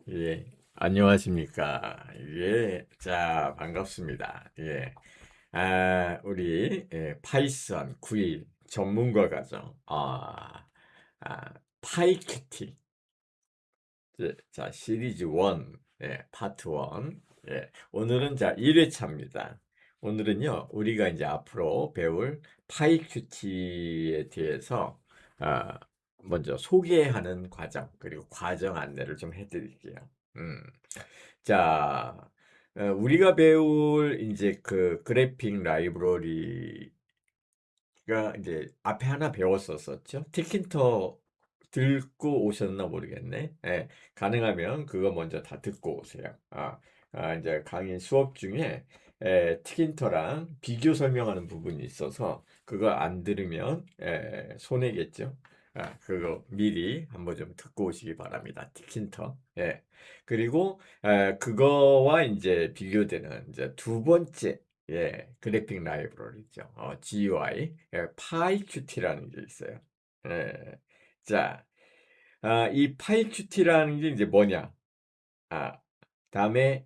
예, 안녕하십니까. 예, 자, 반갑습니다. 예, 우리, 파이썬 9일 전문가 과정, 파이큐티. 자, 시리즈 1, 파트 1. 오늘은 자, 1회차입니다. 오늘은요, 우리가 이제 앞으로 배울 파이큐티에 대해서, 아, 먼저 소개하는 과정, 그리고 과정 안내를 좀 해드릴게요. 음. 자, 우리가 배울 이제 그 그래픽 라이브러리가 이제 앞에 하나 배웠었었죠. 티킨터 듣고 오셨나 모르겠네. 가능하면 그거 먼저 다 듣고 오세요. 이제 강의 수업 중에 티킨터랑 비교 설명하는 부분이 있어서 그거 안 들으면 손해겠죠. 그거 미리 한번 좀 듣고 오시기 바랍니다. 티킨터. 그리고 그거와 이제 비교되는 이제 두 번째 그래픽 라이브러리죠. GUI, 파이큐티라는 게 있어요. 예, 자, 이 파이큐티라는 게 이제 뭐냐? 아, 다음에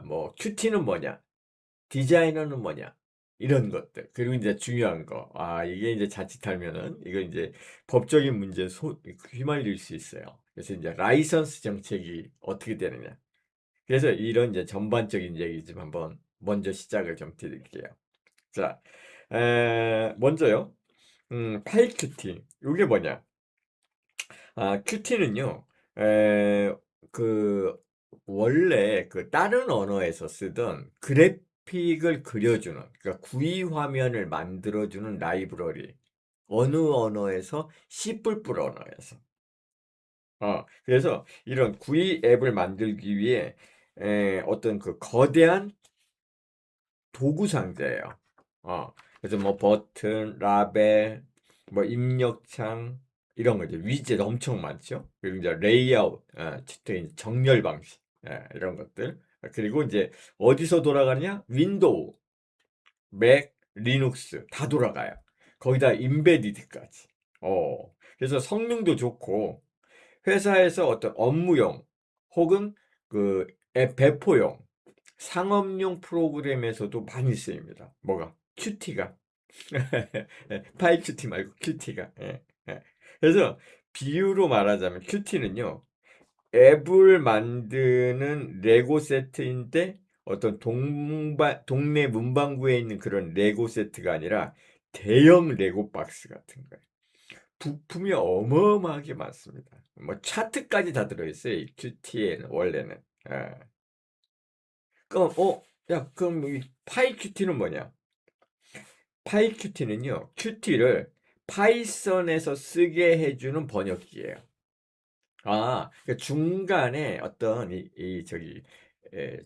뭐 큐티는 뭐냐? 디자이너는 뭐냐? 이런 것들. 그리고 이제 중요한 거. 이게 이제 자칫하면은 이거 이제 법적인 문제에 휘말릴 수 있어요. 그래서 이제 라이선스 정책이 어떻게 되느냐? 그래서 이런 이제 전반적인 얘기 좀 한번 먼저 시작을 좀 드릴게요. 자, 먼저요. 파이큐티. 이게 뭐냐? 큐티는요. 에, 그 원래 그 다른 언어에서 쓰던 그래픽을 그려주는, 그러니까 구이 화면을 만들어주는 라이브러리. 어느 언어에서 C++ 언어에서. 그래서 이런 구이 앱을 만들기 위해 어떤 그 거대한 도구 상자예요. 그래서 뭐 버튼, 라벨, 뭐 입력창 이런 거죠. 위젯 엄청 많죠. 그리고 이제 레이아웃, 특히 정렬 방식, 이런 것들. 그리고 이제 어디서 돌아가느냐? 윈도우, 맥, 리눅스 다 돌아가요. 거기다 인베디드까지. 그래서 성능도 좋고 회사에서 어떤 업무용 혹은 그 앱 배포용 상업용 프로그램에서도 많이 쓰입니다. 뭐가? 큐티가. 파이큐티 말고 큐티가. 그래서 비유로 말하자면 큐티는요. 앱을 만드는 레고 세트인데 어떤 동네 문방구에 있는 그런 레고 세트가 아니라 대형 레고 박스 같은 거예요. 부품이 어마어마하게 많습니다. 뭐 차트까지 다 들어있어요. 이 큐티에는 원래는. 그럼 그럼 이 파이 큐티는 뭐냐? 파이 큐티는요. 큐티를 파이썬에서 쓰게 해주는 번역기예요. 그 중간에 어떤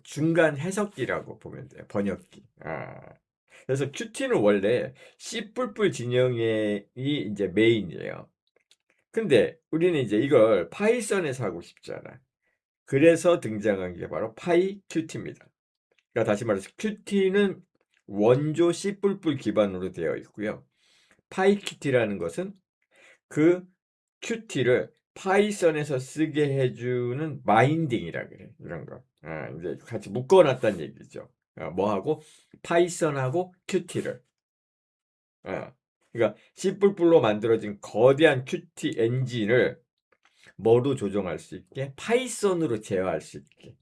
중간 해석기라고 보면 돼요. 번역기. 그래서 큐티는 원래 C++ 진영이 이제 메인이에요. 근데 우리는 이제 이걸 파이썬에서 하고 싶잖아. 그래서 등장한 게 바로 파이큐티입니다. 그러니까 다시 말해서 큐티는 원조 C++ 기반으로 되어 있고요. 파이큐티라는 것은 그 큐티를 파이썬에서 쓰게 해주는 마인딩이라 그래. 이런 거. 이제 같이 묶어놨다는 얘기죠. 뭐하고? 파이썬하고 큐티를. 그러니까 C++로 만들어진 거대한 큐티 엔진을 뭐로 조정할 수 있게? 파이썬으로 제어할 수 있게.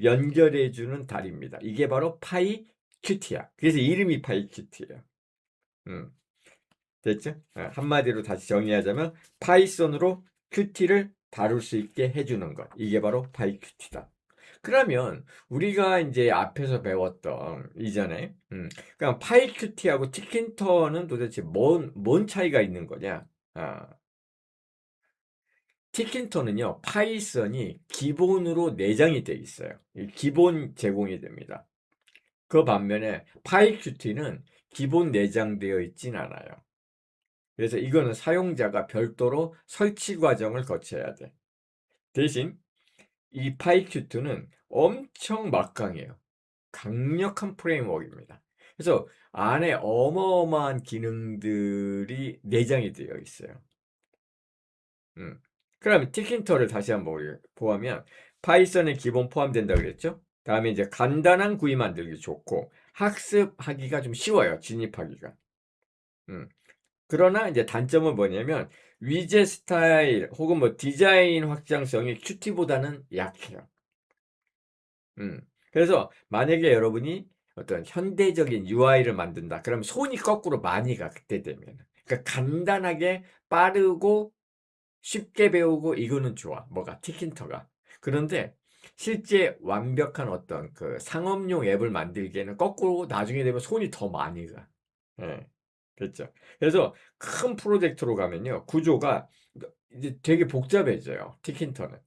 연결해주는 다리입니다. 이게 바로 파이큐티야. 그래서 이름이 파이큐티예요. 음, 됐죠? 한마디로 다시 정리하자면 파이썬으로 큐티를 다룰 수 있게 해주는 것. 이게 바로 파이큐티다. 그러면 우리가 이제 앞에서 배웠던 이전에 그냥 파이큐티하고 티킨터는 도대체 뭔 차이가 있는 거냐? 티킨터는요, 파이썬이 기본으로 내장이 되어 있어요. 기본 제공이 됩니다. 그 반면에 파이큐티는 기본 내장되어 있진 않아요. 그래서 이거는 사용자가 별도로 설치 과정을 거쳐야 돼. 대신 이 파이큐트는 엄청 막강해요. 강력한 프레임워크입니다. 그래서 안에 어마어마한 기능들이 내장이 되어 있어요. 음. 그러면 티킨터를 다시 한번 우리 보면 파이썬의 기본 포함된다 그랬죠? 다음에 이제 간단한 구이 만들기 좋고 학습하기가 좀 쉬워요. 진입하기가. 음. 그러나 이제 단점은 뭐냐면 위젯 스타일 혹은 뭐 디자인 확장성이 Qt보다는 약해요. 그래서 만약에 여러분이 어떤 현대적인 UI를 만든다. 그럼 손이 거꾸로 많이 가, 그때 되면. 그러니까 간단하게 빠르고 쉽게 배우고 이거는 좋아. 뭐가? 티킨터가. 그런데 실제 완벽한 어떤 그 상업용 앱을 만들기에는 거꾸로 나중에 되면 손이 더 많이 가. 예. 그렇죠. 그래서 큰 프로젝트로 가면요. 구조가 이제 되게 복잡해져요. 티킨터는.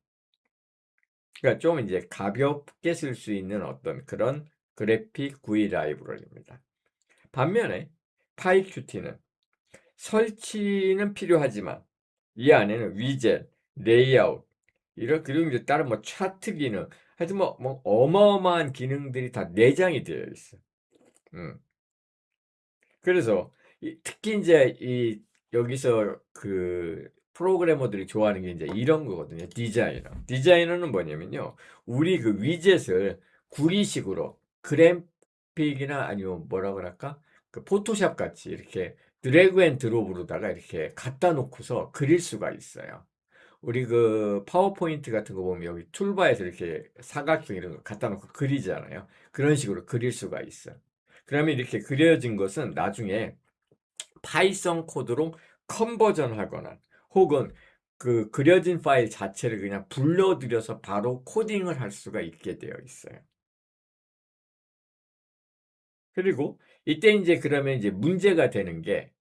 그러니까 좀 이제 가볍게 쓸 수 있는 어떤 그런 그래픽 GUI 라이브러리입니다. 반면에 파이큐티는 설치는 필요하지만 이 안에는 위젯, 레이아웃, 이런 그리고 이제 다른 뭐 차트 기능, 하여튼 뭐 어마어마한 기능들이 다 내장이 되어 있어. 음. 그래서 특히 이제 이 여기서 그 프로그래머들이 좋아하는 게 이제 이런 거거든요. 디자이너. 디자이너는 뭐냐면요. 우리 그 위젯을 구리식으로 그래픽이나 아니면 뭐라 그럴까? 그 포토샵 같이 이렇게 드래그 앤 드롭으로다가 이렇게 갖다 놓고서 그릴 수가 있어요. 우리 그 파워포인트 같은 거 보면 여기 툴바에서 이렇게 사각형 이런 거 갖다 놓고 그리잖아요. 그런 식으로 그릴 수가 있어. 그러면 이렇게 그려진 것은 나중에 파이썬 코드로 컨버전 하거나 혹은 그 그려진 파일 자체를 그냥 불러들여서 바로 코딩을 할 수가 있게 되어 있어요. 그리고 이때 이제 그러면 이제 문제가 되는 게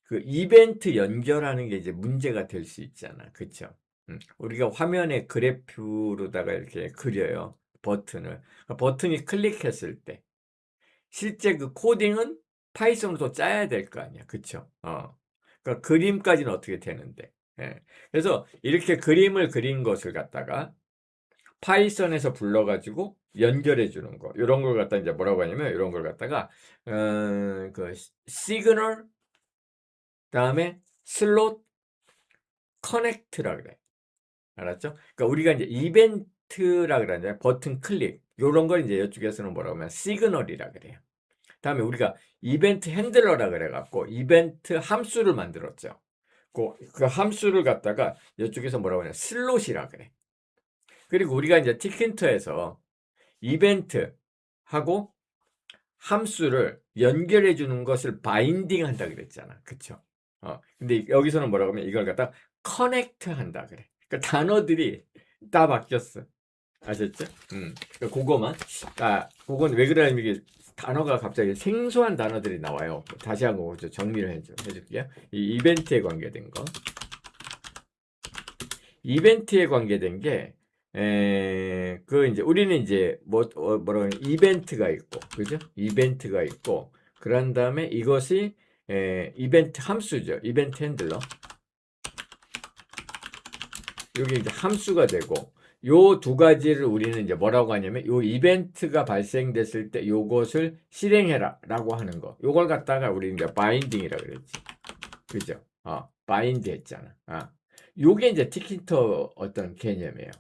그 이벤트 연결하는 게 이제 문제가 될 수 있잖아. 그쵸? 우리가 화면에 그래프로다가 이렇게 그려요. 버튼을. 그러니까 버튼이 클릭했을 때 실제 그 코딩은 파이썬으로 짜야 될 거 아니야. 그쵸? 그러니까 그림까지는 어떻게 되는데. 예. 그래서 이렇게 그림을 그린 것을 갖다가 파이썬에서 불러가지고 연결해 주는 거. 이런 걸 갖다 이제 뭐라고 하냐면 이런 걸 갖다가 그 시그널 다음에 슬롯 커넥트라 그래. 알았죠? 그러니까 우리가 이제 이벤트라 그러잖아요. 버튼 클릭. 요런 걸 이제 이쪽에서는 뭐라고 하면 시그널이라 그래요. 다음에 우리가 이벤트 핸들러라 그래갖고 이벤트 함수를 만들었죠. 그 함수를 갖다가 이쪽에서 뭐라고 하냐 슬롯이라 그래. 그리고 우리가 이제 티킨터에서 이벤트하고 함수를 연결해 주는 것을 바인딩 한다 그랬잖아. 그쵸? 근데 여기서는 뭐라고 하면 이걸 갖다 커넥트 한다 그래. 그 단어들이 다 바뀌었어. 아셨죠? 그거만. 그건 왜 그러냐면 이게 단어가 갑자기 생소한 단어들이 나와요. 다시 한번 정리를 해줄게요. 이 이벤트에 관계된 거. 이벤트에 관계된 게, 그 이제 우리는 이제 뭐라고 하냐 이벤트가 있고, 그죠? 이벤트가 있고, 그런 다음에 이것이 이벤트 함수죠. 이벤트 핸들러. 여기 이제 함수가 되고, 요 두 가지를 우리는 이제 뭐라고 하냐면, 요 이벤트가 발생됐을 때 요것을 실행해라 라고 하는 거. 요걸 갖다가 우리 이제 바인딩이라 그랬지. 그죠? 바인드 했잖아. 요게 이제 티키터 어떤 개념이에요.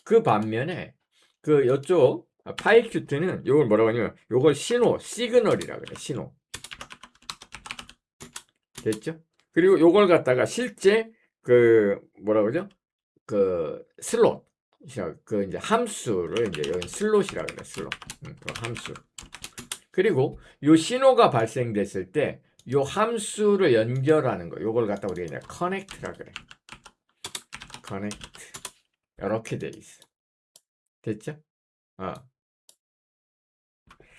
그 반면에 그 요쪽 파이큐트는 요걸 뭐라고 하냐면 요걸 신호, 시그널이라 그래. 신호. 됐죠? 그리고 요걸 갖다가 실제 그 뭐라고 그러죠? 그 슬롯. 그 이제 함수를 이제 여기 슬롯이라 그래. 슬롯. 그 함수. 그리고 요 신호가 발생됐을 때 요 함수를 연결하는 거. 요걸 갖다 우리가 이제 커넥트라 그래. 커넥트. 이렇게 돼 있어. 됐죠? 어.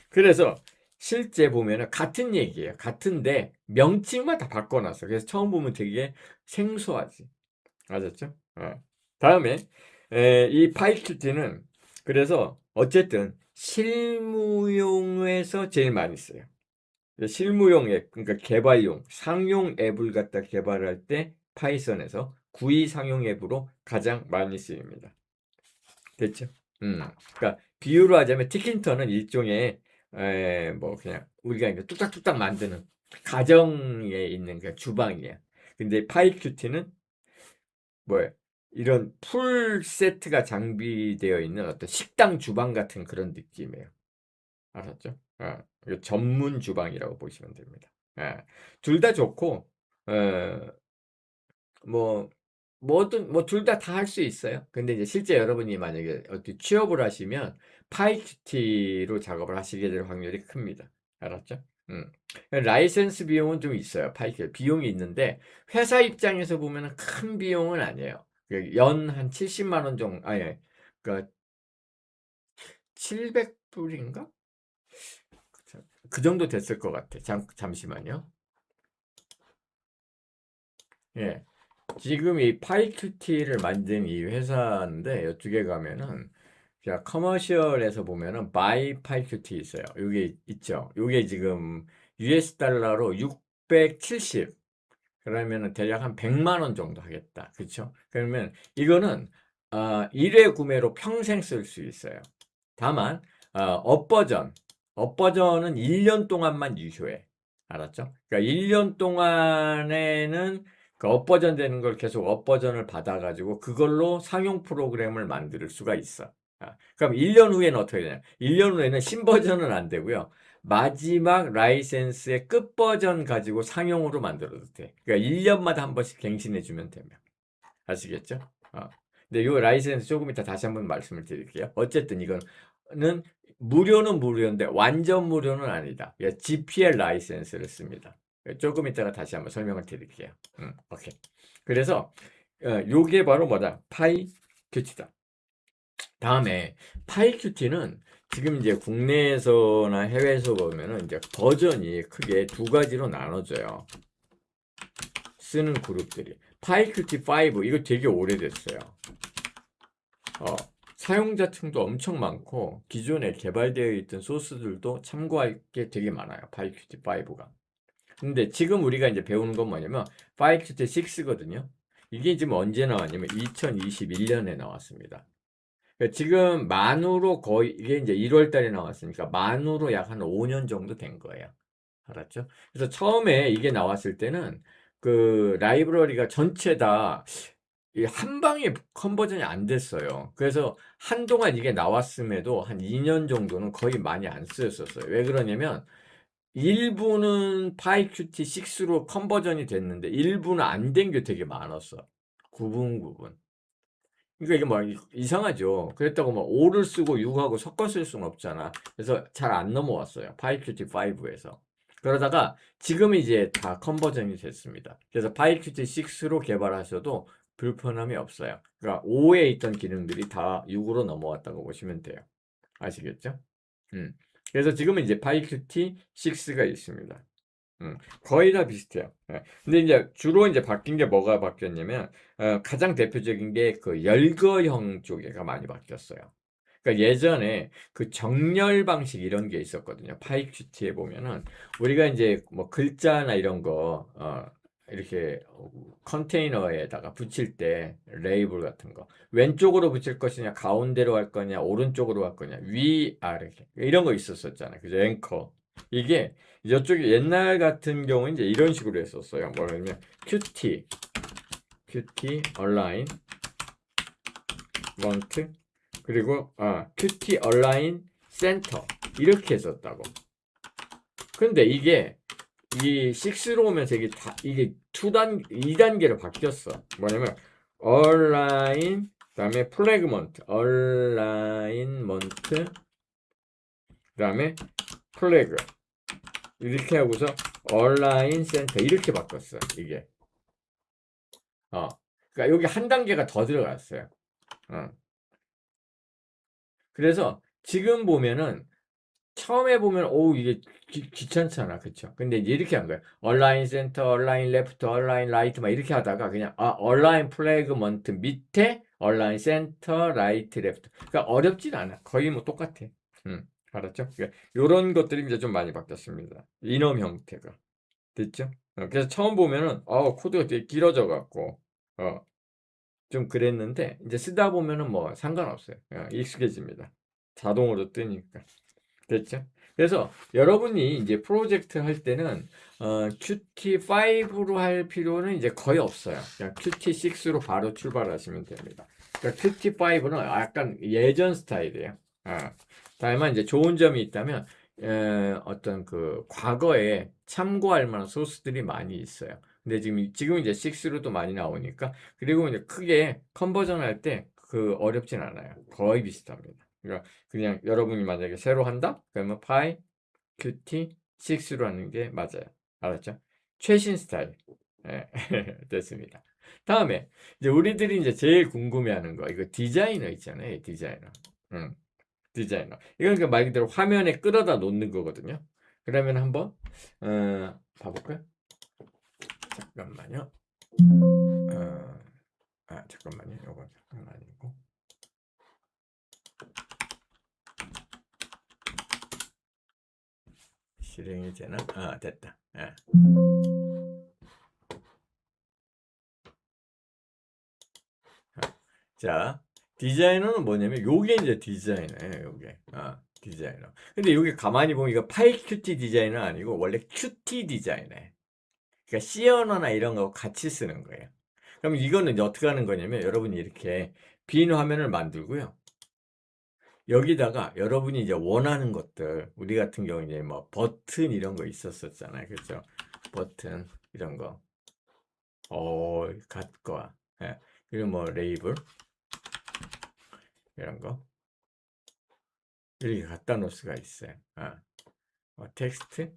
그래서 실제 보면은 같은 얘기예요. 같은데 명칭만 다 바꿔놨어. 그래서 처음 보면 되게 생소하지. 맞았죠? 다음에 이 파이큐티는 그래서 어쨌든 실무용에서 제일 많이 써요. 실무용 앱, 그러니까 개발용, 상용 앱을 갖다 개발할 때 파이썬에서 구이 상용 앱으로 가장 많이 쓰입니다. 됐죠? 그러니까 비유로 하자면 티킨터는 일종의 뭐 그냥 우리가 이제 뚝딱뚝딱 만드는 가정에 있는 그 주방이야. 근데 파이큐티는 뭐예요? 이런 풀 세트가 장비되어 있는 어떤 식당 주방 같은 그런 느낌이에요. 알았죠? 이거 전문 주방이라고 보시면 됩니다. 둘 다 좋고, 어, 뭐, 뭐든, 뭐, 둘 다 다 할 수 있어요. 근데 이제 실제 여러분이 만약에 어떻게 취업을 하시면 파이큐티로 작업을 하시게 될 확률이 큽니다. 알았죠? 라이센스 비용은 좀 있어요. 파이큐티. 비용이 있는데, 회사 입장에서 보면 큰 비용은 아니에요. 연 한 70만 원 정도, 아니, 그러니까 700불인가? 그 정도 됐을 것 같아. 잠시만요. 예. 지금 이 파이큐티를 만든 이 회사인데 이쪽에 가면은 자 커머셜에서 보면은 바이 파이큐티 있어요. 여기 있죠. 이게 지금 US 달러로 670 그러면은 대략 한 100만 원 정도 하겠다. 그렇죠? 그러면 이거는 1회 구매로 평생 쓸 수 있어요. 다만 업버전은 1년 동안만 유효해. 알았죠? 그러니까 1년 동안에는 그 업버전 되는 걸 계속 업버전을 받아가지고 그걸로 상용 프로그램을 만들 수가 있어. 그럼 1년 후에는 어떻게 되냐? 1년 후에는 신버전은 안 되고요. 마지막 라이센스의 끝버전 가지고 상용으로 만들어도 돼. 그러니까 1년마다 한 번씩 갱신해 주면 됩니다. 아시겠죠? 근데 이 라이센스 조금 이따 다시 한번 말씀을 드릴게요. 어쨌든 이거는 무료는 무료인데 완전 무료는 아니다. GPL 라이센스를 씁니다. 조금 이따가 다시 한번 설명을 드릴게요. 오케이. 그래서 요게 바로 뭐다? 파이 큐티다. 다음에 파이 큐티는 지금 이제 국내에서나 해외에서 보면은 이제 버전이 크게 두 가지로 나눠져요. 쓰는 그룹들이. 파이큐티 5 이거 되게 오래됐어요. 사용자층도 엄청 많고 기존에 개발되어 있던 소스들도 참고할 게 되게 많아요. 파이큐티 5가. 근데 지금 우리가 이제 배우는 건 뭐냐면 파이큐티 6거든요. 이게 지금 언제 나왔냐면 2021년에 나왔습니다. 그러니까 지금 만으로 거의 이게 이제 1월 달에 나왔으니까 만으로 약 한 5년 정도 된 거예요. 알았죠? 그래서 처음에 이게 나왔을 때는 그 라이브러리가 전체 다 한 방에 컨버전이 안 됐어요. 그래서 한동안 이게 나왔음에도 한 2년 정도는 거의 많이 안 쓰였었어요. 왜 그러냐면 일부는 파이큐티 6로 컨버전이 됐는데 일부는 안 된 게 되게 많았어. 구분. 그러니까 이게 뭐 이상하죠. 그랬다고 뭐 5를 쓰고 6하고 섞어 쓸 수는 없잖아. 그래서 잘 안 넘어왔어요. 파이큐티 5에서. 그러다가 지금 이제 다 컨버전이 됐습니다. 그래서 파이큐티 6로 개발하셔도 불편함이 없어요. 그러니까 5에 있던 기능들이 다 6으로 넘어왔다고 보시면 돼요. 아시겠죠? 음. 그래서 지금은 이제 파이큐티 6가 있습니다. 거의 다 비슷해요. 근데 이제 주로 이제 바뀐 게 뭐가 바뀌었냐면 가장 대표적인 게 그 열거형 쪽에가 많이 바뀌었어요. 그러니까 예전에 그 정렬 방식 이런 게 있었거든요. 파이큐티에 보면은 우리가 이제 뭐 글자나 이런 거 이렇게 컨테이너에다가 붙일 때 레이블 같은 거 왼쪽으로 붙일 것이냐 가운데로 할 거냐 오른쪽으로 할 거냐 위 아래 이런 거 있었었잖아요. 그죠? 앵커 이게 이쪽에 옛날 같은 경우는 이제 이런 식으로 했었어요. 뭐냐면 QT 얼라인 원트 그리고 QT 얼라인 센터 이렇게 했었다고. 근데 이게 이 6로 오면서 이게 2단계로 바뀌었어. 뭐냐면 얼라인 그다음에 플래그먼트 얼라인먼트 그다음에 플래그 이렇게 하고서 얼라인 센터 이렇게 바꿨어. 이게 그러니까 여기 한 단계가 더 들어갔어요. 어. 그래서 지금 보면은 처음에 보면 오 이게 귀찮잖아, 그쵸? 근데 이제 이렇게 한 거예요. 얼라인 센터, 얼라인 레프트, 얼라인 라이트 막 이렇게 하다가 그냥 얼라인 플래그먼트 밑에 얼라인 센터, 라이트, 레프트. 그러니까 어렵진 않아. 거의 뭐 똑같아. 알았죠? 그러니까 이런 것들이 이제 좀 많이 바뀌었습니다. 이놈 형태가 됐죠? 그래서 처음 보면은 코드가 되게 길어져 갖고 좀 그랬는데 이제 쓰다 보면은 뭐 상관없어요. 익숙해집니다. 자동으로 뜨니까. 됐죠? 그래서 여러분이 이제 프로젝트 할 때는 Qt5로 할 필요는 이제 거의 없어요. 그냥 Qt6로 바로 출발하시면 됩니다. 그러니까 Qt5는 약간 예전 스타일이에요. 다만 이제 좋은 점이 있다면 어떤 그 과거에 참고할 만한 소스들이 많이 있어요. 근데 지금 이제 6로도 많이 나오니까 그리고 이제 크게 컨버전 할 때 그 어렵진 않아요. 거의 비슷합니다. 그러니까 그냥 여러분이 만약에 새로 한다? 그러면 파이 큐티 6로 하는 게 맞아요. 알았죠? 최신 스타일. 예, 됐습니다. 다음에 이제 우리들이 이제 제일 궁금해하는 거 이거 디자이너 있잖아요. 디자이너. 음, 디자이너. 이건 그 말 그대로 화면에 끌어다 놓는 거거든요. 그러면 한번 봐볼까요? 잠깐만요. 어, 잠깐만요. 이거 잠깐 아니고. 실행이 되나? 됐다. 예. 자, 디자이너는 뭐냐면 요게 이제 디자이너예요. 요게. 디자이너. 근데 요게 가만히 보면 이거 파이 큐티 디자이너 아니고 원래 큐티 디자이너예요. 그러니까 C 언어나 이런 거 같이 쓰는 거예요. 그럼 이거는 이제 어떻게 하는 거냐면 여러분이 이렇게 빈 화면을 만들고요. 여기다가 여러분이 이제 원하는 것들, 우리 같은 경우 이제 뭐 버튼 이런 거 있었었잖아요. 그렇죠? 버튼 이런 거. 갓과. 예. 그리고 뭐 레이블 이런 거. 이렇게 갖다 놓을 수가 있어요. 텍스트.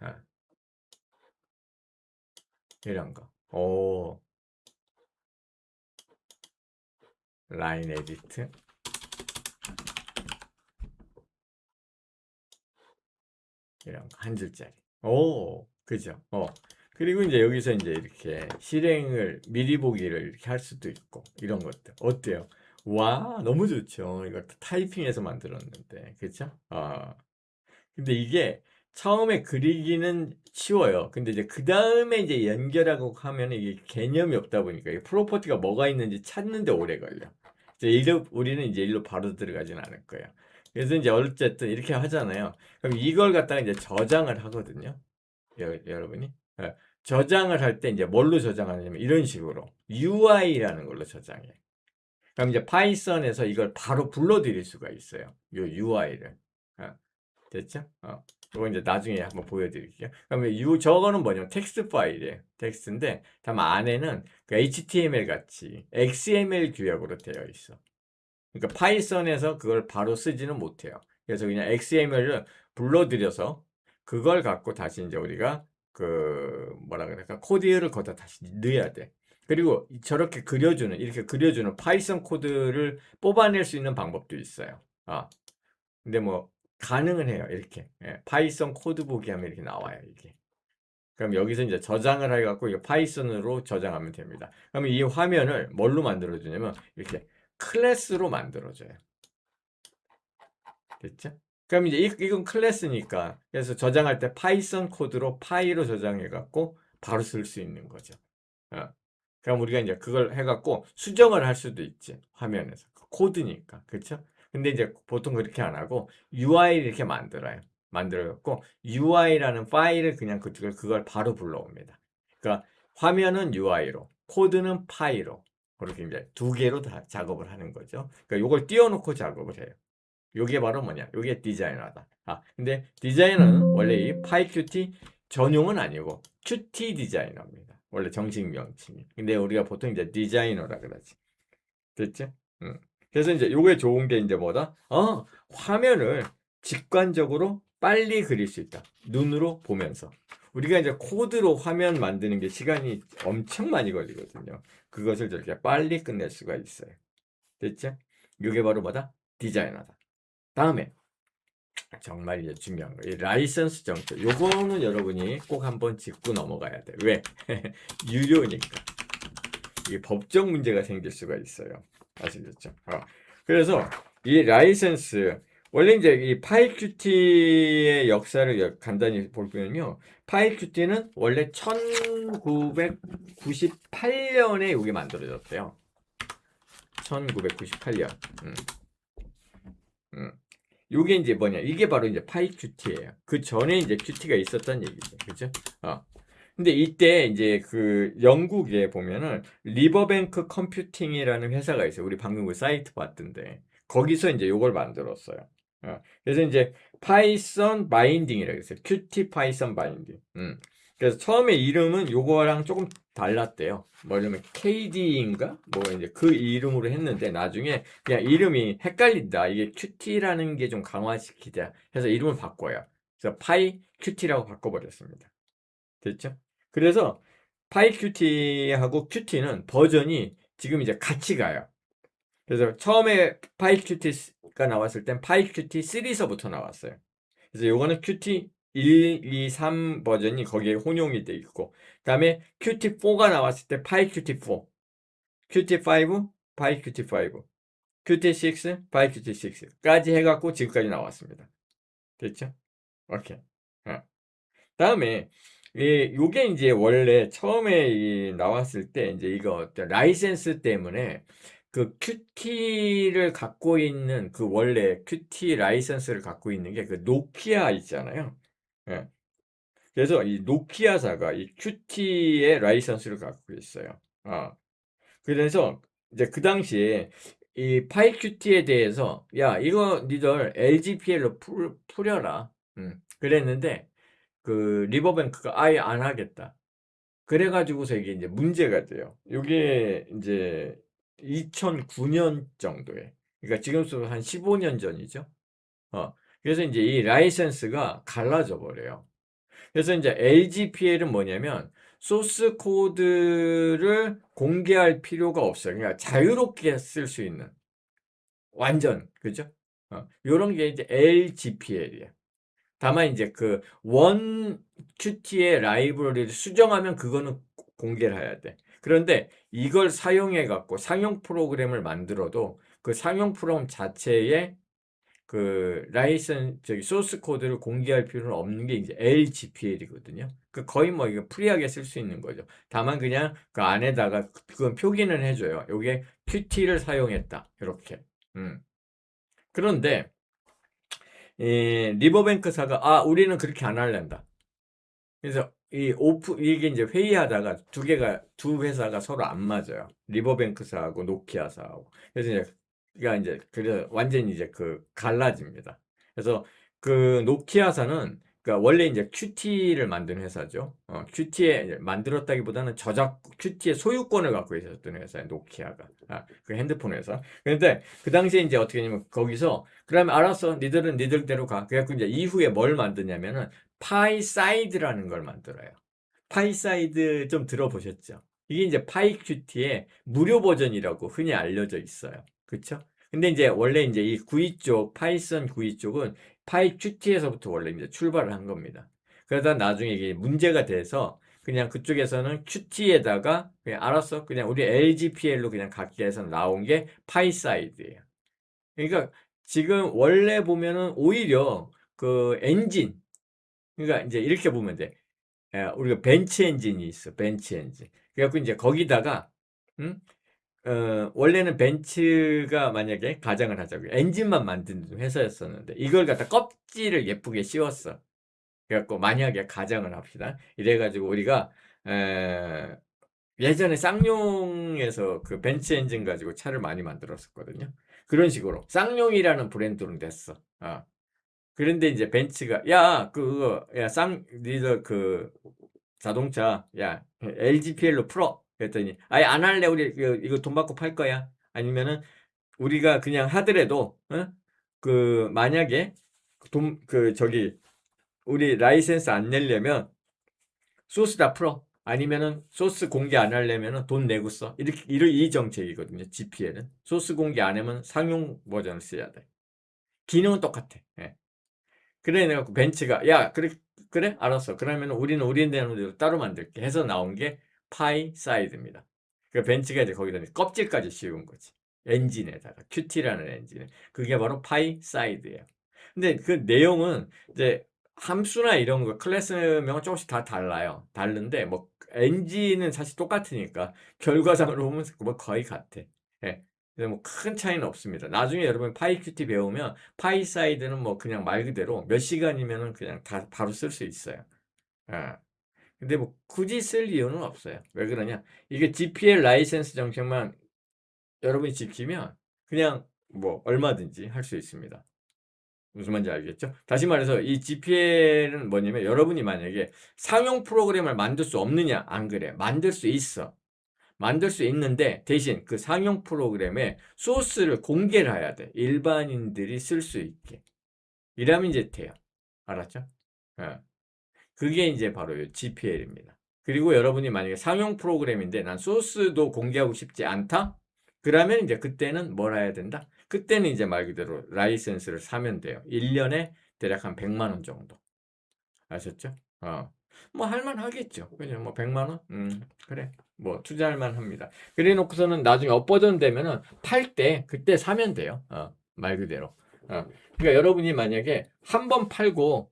아, 이런 거. 라인 에디트. 이런 거. 한 줄짜리. 그죠? 그리고 이제 여기서 이제 이렇게 실행을 미리 보기를 이렇게 할 수도 있고, 이런 것들. 어때요? 와, 너무 좋죠. 이거 타이핑해서 만들었는데. 그죠? 근데 이게 처음에 그리기는 쉬워요. 근데 이제 그 다음에 이제 연결하고 하면 이게 개념이 없다 보니까 이 프로퍼티가 뭐가 있는지 찾는데 오래 걸려. 우리는 이제 일로 바로 들어가진 않을 거예요. 그래서 이제 어쨌든 이렇게 하잖아요. 그럼 이걸 갖다가 이제 저장을 하거든요. 여러분이. 저장을 할 때 이제 뭘로 저장하냐면 이런 식으로 UI라는 걸로 저장해. 그럼 이제 파이썬에서 이걸 바로 불러드릴 수가 있어요. 요 UI를. 됐죠? 이거 이제 나중에 한번 보여드릴게요. 그러면 저거는 뭐냐면 텍스트 파일이에요. 텍스트인데, 다만 안에는 그 HTML 같이 XML 규약으로 되어 있어. 그러니까 파이썬에서 그걸 바로 쓰지는 못해요. 그래서 그냥 XML을 불러들여서 그걸 갖고 다시 이제 우리가 그 뭐라 그럴까 코드를 거기다 다시 넣어야 돼. 그리고 이렇게 그려주는 파이썬 코드를 뽑아낼 수 있는 방법도 있어요. 근데 뭐 가능은 해요. 이렇게 파이썬 코드 보기 하면 이렇게 나와요. 이게. 그럼 여기서 이제 저장을 해갖고 이거 파이썬으로 저장하면 됩니다. 그러면 이 화면을 뭘로 만들어주냐면 이렇게 클래스로 만들어줘요. 됐죠? 그럼 이제 이건 클래스니까 그래서 저장할 때 파이썬 코드로 파이로 저장해갖고 바로 쓸 수 있는 거죠. 어. 그럼 우리가 이제 그걸 해갖고 수정을 할 수도 있지 화면에서 코드니까 그렇죠? 근데 이제 보통 그렇게 안 하고 UI를 이렇게 만들어갖고 UI라는 파일을 그냥 그걸 바로 불러옵니다. 그러니까 화면은 UI로 코드는 파이로 그렇게 이제 두 개로 다 작업을 하는 거죠. 그러니까 이걸 띄워놓고 작업을 해요. 요게 바로 뭐냐? 요게 디자이너다. 근데 디자이너는 원래 이 파이큐티 전용은 아니고 큐티 디자이너입니다. 원래 정식 명칭이. 근데 우리가 보통 이제 디자이너라 그러지. 됐죠? 그래서 이제 요게 좋은 게 이제 뭐다? 화면을 직관적으로 빨리 그릴 수 있다. 눈으로 보면서. 우리가 이제 코드로 화면 만드는 게 시간이 엄청 많이 걸리거든요. 그것을 저렇게 빨리 끝낼 수가 있어요. 됐죠? 요게 바로 뭐다? 디자이너다. 다음에 정말 이제 중요한 거. 이 라이선스 정책. 요거는 여러분이 꼭 한번 짚고 넘어가야 돼. 왜? 유료니까. 이게 법적 문제가 생길 수가 있어요. 아시겠죠? 그래서 이 라이선스 원래 이제 이 파이큐티의 역사를 간단히 보면요. 파이큐티는 원래 1998년에 이게 만들어졌대요. 1998년. 음. 요게 이제 뭐냐? 이게 바로 이제 파이큐티예요. 그 전에 이제 큐티가 있었던 얘기죠. 그죠? 어. 근데 이때 이제 그 영국에 보면은 리버뱅크 컴퓨팅이라는 회사가 있어요. 우리 방금 그 사이트 봤던데. 거기서 이제 요걸 만들었어요. 그래서 이제 파이썬 바인딩이라고 했어요. 큐티 파이썬 바인딩. 그래서 처음에 이름은 요거랑 조금 달랐대요. 뭐냐면 KD인가? 뭐 이제 그 이름으로 했는데 나중에 그냥 이름이 헷갈린다. 이게 큐티라는 게 좀 강화시키자 해서 이름을 바꿔요. 그래서 파이 큐티라고 바꿔버렸습니다. 됐죠? 그래서 파이큐티하고 큐티는 버전이 지금 이제 같이 가요. 그래서 처음에 파이큐티가 나왔을 땐 파이큐티 3서부터 나왔어요. 그래서 요거는 큐티 1, 2, 3 버전이 거기에 혼용이 돼 있고, 그다음에 큐티 4가 나왔을 때 파이큐티 4, 큐티 5, 파이큐티 5, 큐티 6, 파이큐티 6까지 해갖고 지금까지 나왔습니다. 됐죠? 오케이. 어. 다음에 요게 이제 원래 처음에 나왔을 때 이제 이거 어떤 라이센스 때문에 그 큐티를 갖고 있는 그 원래 큐티 라이센스를 갖고 있는 게 그 노키아 있잖아요. 예. 그래서 이 노키아사가 이 큐티의 라이센스를 갖고 있어요. 그래서 이제 그 당시에 이 파이큐티에 대해서 야 이거 니들 LGPL로 풀려라. 그랬는데 그 리버뱅크가 아예 안 하겠다. 그래가지고서 이게 이제 문제가 돼요. 이게 이제 2009년 정도에. 그러니까 지금부터 한 15년 전이죠. 그래서 이제 이 라이센스가 갈라져 버려요. 그래서 이제 LGPL은 뭐냐면 소스 코드를 공개할 필요가 없어요. 그러니까 자유롭게 쓸 수 있는 완전 그죠? 요런 게 이제 LGPL이에요. 다만 이제 그 원 큐티의 라이브러리를 수정하면 그거는 공개를 해야 돼. 그런데 이걸 사용해 갖고 상용 프로그램을 만들어도 그 상용 프로그램 자체에 그 저기 소스 코드를 공개할 필요는 없는 게 이제 LGPL이거든요. 그 거의 뭐 이거 프리하게 쓸 수 있는 거죠. 다만 그냥 그 안에다가 그건 표기는 해줘요. 요게 큐티를 사용했다. 이렇게. 그런데 리버뱅크사가 우리는 그렇게 안 할랜다. 그래서 이게 이제 회의하다가 두 회사가 서로 안 맞아요. 리버뱅크사하고 노키아사하고. 그래서 이제 그래서 완전히 이제 그 갈라집니다. 그래서 그 노키아사는 그러니까 원래 이제 큐티를 만든 회사죠. 큐티에 만들었다기보다는 큐티의 소유권을 갖고 있었던 회사예요. 노키아가. 그 핸드폰 회사. 그런데 그 당시에 이제 어떻게 했냐면 거기서 그러면 알았어. 니들은 니들대로 가. 그래갖고 이제 이후에 뭘 만드냐면은 파이사이드라는 걸 만들어요. 파이사이드 좀 들어보셨죠? 이게 이제 파이큐티의 무료 버전이라고 흔히 알려져 있어요. 그쵸? 근데 이제 원래 이제 이 구이 쪽, 파이썬 구이 쪽은 파이큐티에서부터 원래 이제 출발을 한 겁니다. 그러다 나중에 이게 문제가 돼서 그냥 그쪽에서는 큐티에다가 그냥 알았어. 그냥 우리 LGPL로 그냥 갖게 해서 나온 게 파이사이드예요. 그러니까 지금 원래 보면은 오히려 그 엔진, 그러니까 이제 이렇게 보면 돼. 우리가 벤치 엔진이 있어. 벤치 엔진. 그래갖고 이제 거기다가 음? 원래는 벤츠가 만약에 가정을 하자고 엔진만 만드는 회사였었는데 이걸 갖다 껍질을 예쁘게 씌웠어. 그래갖고 만약에 가정을 합시다. 이래가지고 우리가 에, 예전에 쌍용에서 그 벤츠 엔진 가지고 차를 많이 만들었었거든요. 그런 식으로 쌍용이라는 브랜드로 됐어. 그런데 이제 벤츠가 니들 그 자동차 LGPL로 풀어 그랬더니 아예 안 할래 우리 이거 돈 받고 팔 거야 아니면은 우리가 그냥 하더라도 그 만약에 돈 그 저기 우리 라이센스 안 내려면 소스 다 풀어 아니면은 소스 공개 안 하려면은 돈 내고 써 이렇게 이 정책이거든요. GPL은 소스 공개 안 하면 상용 버전을 써야 돼. 기능은 똑같아. 예. 그래 내가 벤츠가 그래 알았어 그러면 우리는 우리대로 따로 만들게 해서 나온 게 파이 사이드입니다. 그 벤츠가 이제 거기다 껍질까지 씌운 거지. 엔진에다가 큐티라는 엔진에 그게 바로 파이 사이드예요. 근데 그 내용은 이제 함수나 이런 거 클래스명은 조금씩 다 달라요. 다른데 뭐 엔진은 사실 똑같으니까 결과상으로 보면 뭐 거의 같아. 예. 그래서 뭐 큰 차이는 없습니다. 나중에 여러분 파이큐티 배우면 파이사이드는 뭐 그냥 말 그대로 몇 시간이면은 그냥 다 바로 쓸 수 있어요. 예. 근데 뭐 굳이 쓸 이유는 없어요. 왜 그러냐? 이게 GPL 라이센스 정책만 여러분이 지키면 그냥 뭐 얼마든지 할 수 있습니다. 무슨 말인지 알겠죠? 다시 말해서 이 GPL은 뭐냐면 여러분이 만약에 상용 프로그램을 만들 수 없느냐? 안 그래. 만들 수 있어. 만들 수 있는데 대신 그 상용 프로그램에 소스를 공개를 해야 돼. 일반인들이 쓸 수 있게. 이러면 이제 돼요. 알았죠? 예. 그게 이제 바로 GPL입니다. 그리고 여러분이 만약에 상용 프로그램인데 난 소스도 공개하고 싶지 않다? 그러면 이제 그때는 뭘 해야 된다? 그때는 이제 말 그대로 라이센스를 사면 돼요. 1년에 대략 한 100만 원 정도. 아셨죠? 뭐 할만하겠죠. 그죠? 뭐 100만 원? 그래. 뭐 투자할 만합니다. 그래 놓고서는 나중에 업버전 되면은 팔 때 그때 사면 돼요. 말 그대로. 그러니까 여러분이 만약에 한 번 팔고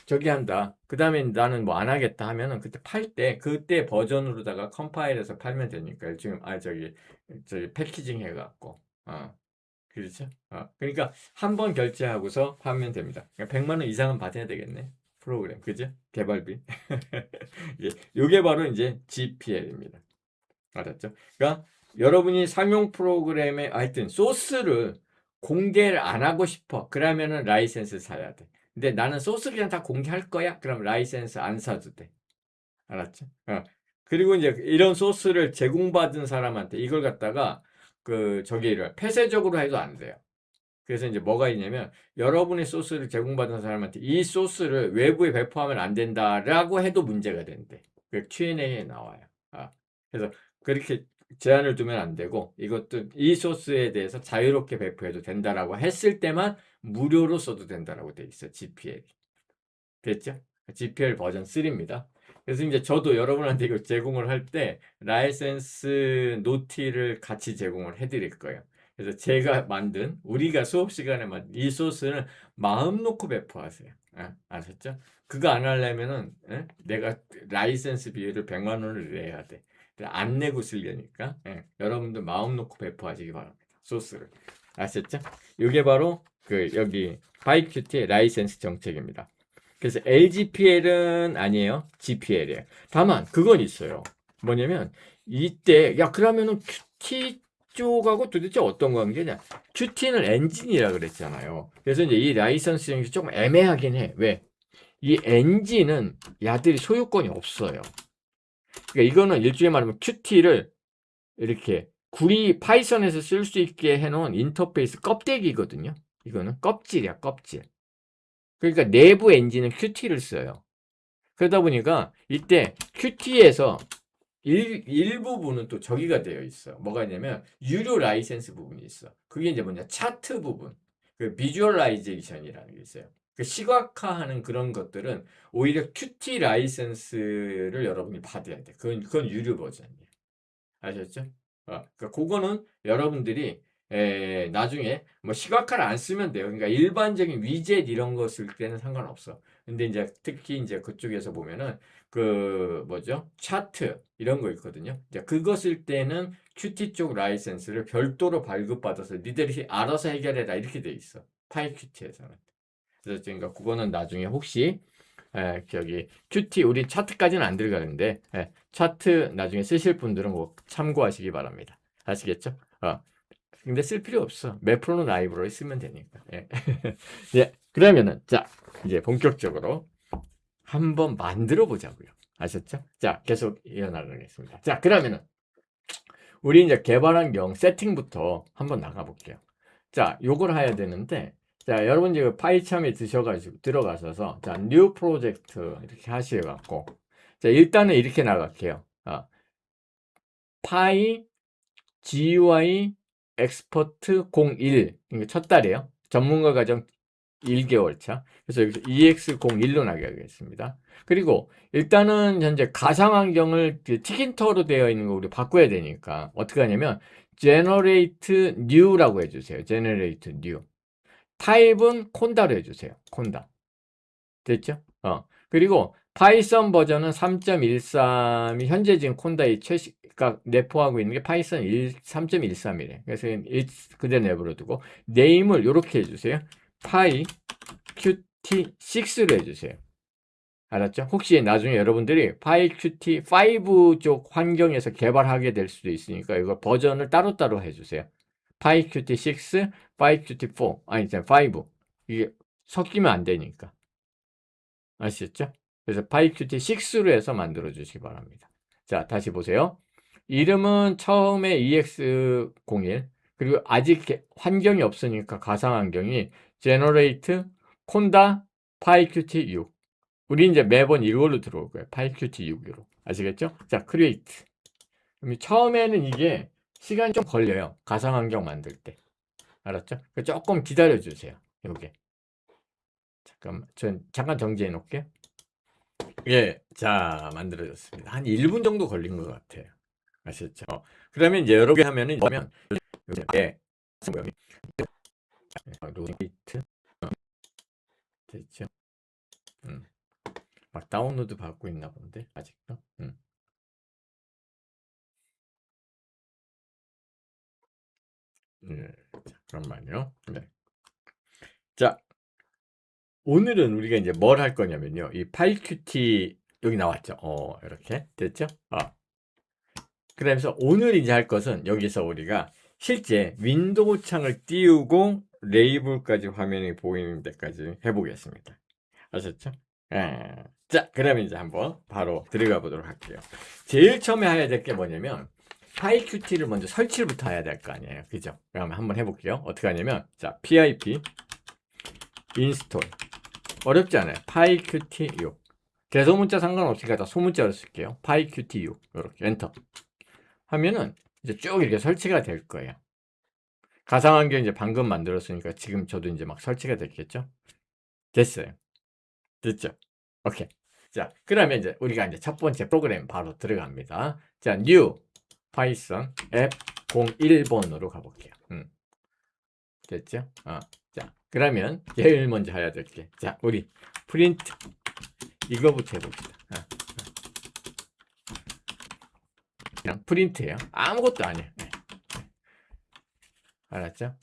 저기 한다. 그 다음에 나는 뭐 안 하겠다 하면은 그때 팔 때 그때 버전으로다가 컴파일해서 팔면 되니까 지금 저기 패키징 해갖고 그렇죠? 그러니까 한 번 결제하고서 하면 됩니다. 그러니까 100만 원 이상은 받아야 되겠네. 프로그램 그죠? 개발비. 예, 요게 바로 이제 GPL입니다. 알았죠? 그러니까 여러분이 상용 프로그램에 하여튼 소스를 공개를 안 하고 싶어. 그러면은 라이센스 사야 돼. 근데 나는 소스 그냥 다 공개할 거야. 그럼 라이센스 안 사도 돼. 알았죠? 그리고 이제 이런 소스를 제공받은 사람한테 이걸 갖다가 그 저기를 폐쇄적으로 해도 안 돼요. 그래서 이제 뭐가 있냐면 여러분의 소스를 제공받은 사람한테 이 소스를 외부에 배포하면 안 된다라고 해도 문제가 된대. 그 Q&A에 나와요. 그래서 그렇게 제한을 두면 안 되고 이것도 이 소스에 대해서 자유롭게 배포해도 된다라고 했을 때만 무료로 써도 된다라고 돼 있어. GPL. 됐죠? GPL 버전 3입니다. 그래서 이제 저도 여러분한테 이거 제공을 할 때 라이센스 노티를 같이 제공을 해드릴 거예요. 그래서 제가 만든 우리가 수업 시간에 만든 이 소스는 마음 놓고 배포하세요. 아셨죠? 그거 안 하려면은 내가 라이센스 비율을 100만 원을 내야 돼. 안 내고 쓰려니까 여러분들 마음 놓고 배포하시기 바랍니다. 소스를 아셨죠? 이게 바로 그 여기 바이큐티의 라이센스 정책입니다. 그래서 LGPL은 아니에요. GPL이에요. 다만 그건 있어요. 뭐냐면 이때 야 그러면은 QT 쪽하고 도대체 어떤 관계냐? QT는 엔진이라 그랬잖아요. 그래서 이제 이 라이선스 형식이 조금 애매하긴 해. 왜? 이 엔진은 야들이 소유권이 없어요. 그러니까 이거는 일종의 말하면 QT를 이렇게 파이썬에서 쓸 수 있게 해놓은 인터페이스 껍데기거든요. 이거는 껍질이야, 껍질. 그러니까 내부 엔진은 QT를 써요. 그러다 보니까 이때 QT에서 일부분은 또 저기가 되어 있어. 뭐가 있냐면 유료 라이센스 부분이 있어. 그게 이제 뭐냐 차트 부분. 그 비주얼라이제이션이라는 게 있어요. 그 시각화하는 그런 것들은 오히려 QT 라이센스를 여러분이 받아야 돼. 그건 유료 버전이에요. 아셨죠? 그러니까 그거는 여러분들이 나중에 뭐 시각화를 안 쓰면 돼요. 그러니까 일반적인 위젯 이런 거 쓸 때는 상관없어. 근데 이제 특히 이제 그쪽에서 보면은 그 뭐죠? 차트 이런 거 있거든요. 이제 그거 쓸 때는 QT 쪽 라이센스를 별도로 발급받아서 니들이 알아서 해결해라 이렇게 돼 있어. 파이 QT에서는. 그래서 그러니까 그거는 나중에 혹시 저기 QT 우리 차트까지는 안 들어가는데 차트 나중에 쓰실 분들은 뭐 참고하시기 바랍니다. 아시겠죠? 근데 쓸 필요 없어. 매프로는 라이브러리 쓰면 되니까. 예, 그러면은 자 이제 본격적으로 한번 만들어 보자고요. 아셨죠? 자 계속 이어나가겠습니다. 자 그러면은 우리 이제 개발 환경 세팅부터 한번 나가볼게요. 자 요걸 해야 되는데 자 여러분 지금 파이참에 드셔가지고 들어가셔서 자 뉴 프로젝트 이렇게 하셔갖고 자 일단은 이렇게 나갈게요. 파이 GUI 엑스퍼트 01 이게 첫 달이에요. 전문가 과정 1개월 차. 그래서 여기서 EX01로 나가겠습니다. 그리고 일단은 현재 가상 환경을 티킨터로 되어 있는 거 우리 바꿔야 되니까 어떻게 하냐면 generate new라고 해주세요. generate new. 타입은 콘다로 해주세요. 콘다. 됐죠? 그리고 파이썬 버전은 3.13이 현재 지금 콘다이 그러니까 내포하고 있는 게 파이썬 3.13이래. 그래서 그대로 내버려두고 네임을 이렇게 해주세요. 파이 qt6로 해주세요. 알았죠? 혹시 나중에 여러분들이 PyQt5 쪽 환경에서 개발하게 될 수도 있으니까 이거 버전을 따로따로 해주세요. PyQt6, PyQt4, 아니, 5. 이게 섞이면 안 되니까. 아시겠죠? 그래서 PyQt6로 해서 만들어 주시기 바랍니다. 자, 다시 보세요. 이름은 처음에 EX01, 그리고 아직 환경이 없으니까 가상환경이 Generate Conda PyQt6. 우리 이제 매번 이걸로 들어올 거예요. PyQt6으로. 아시겠죠? 자, create. 그럼 처음에는 이게 시간이 좀 걸려요. 가상환경 만들 때. 알았죠? 조금 기다려 주세요. 요게. 잠깐만, 전 잠깐 정지해 놓을게요. 예, 자, 만들어졌습니다. 한 1분 정도 걸린 것 같아요. 아시겠죠? 그러면 이제 여러 개 하면은, 예, 모양이, 로테이트, 됐죠? 막 다운로드 받고 있나 본데, 아직도. 잠깐만요. 네. 자, 오늘은 우리가 이제 뭘 할 거냐면요. 이 PyQt, 여기 나왔죠? 이렇게. 됐죠? 그러면서 오늘 이제 할 것은 여기서 우리가 실제 윈도우 창을 띄우고 레이블까지 화면이 보이는 데까지 해보겠습니다. 아셨죠? 자, 그러면 이제 한번 바로 들어가 보도록 할게요. 제일 처음에 해야 될 게 뭐냐면 PyQt를 먼저 설치부터 해야 될 거 아니에요. 그죠? 그럼 한번 해볼게요. 어떻게 하냐면 자, pip install 어렵지 않아요. PyQt6 개소문자 상관없이 다 소문자로 쓸게요. PyQt6 이렇게 엔터 하면은 이제 쭉 이렇게 설치가 될 거예요. 가상환경 이제 방금 만들었으니까 지금 저도 이제 막 설치가 됐겠죠? 됐어요. 됐죠? 오케이. 자, 그러면 이제 우리가 이제 첫 번째 프로그램 바로 들어갑니다. 자, new python app 01번으로 가볼게요. 됐죠? 자, 그러면 제일 먼저 해야 될 게, 자, 우리 프린트 이거부터 해봅시다. 그냥 프린트예요. 아무것도 아니에요. 네. 알았죠?